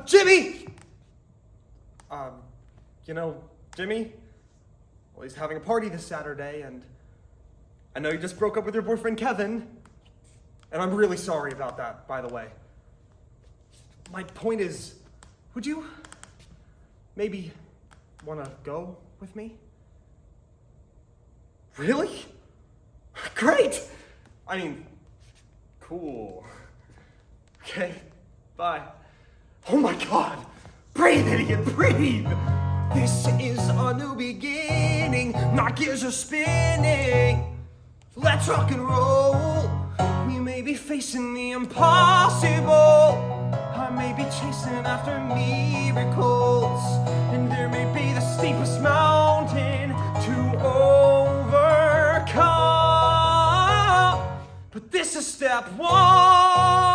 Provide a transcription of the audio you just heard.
Jimmy! Jimmy? Well, he's having a party this Saturday, and I know you just broke up with your boyfriend, Kevin. And I'm really sorry about that, by the way. My point is, would you maybe want to go with me? Really? Great! I mean, cool. Okay, bye. Oh my God! Breathe, idiot, breathe! This is a new beginning, my gears are spinning. Let's rock and roll. We may be facing the impossible. I may be chasing after miracles, and there may be the steepest mountain to overcome. But this is step one.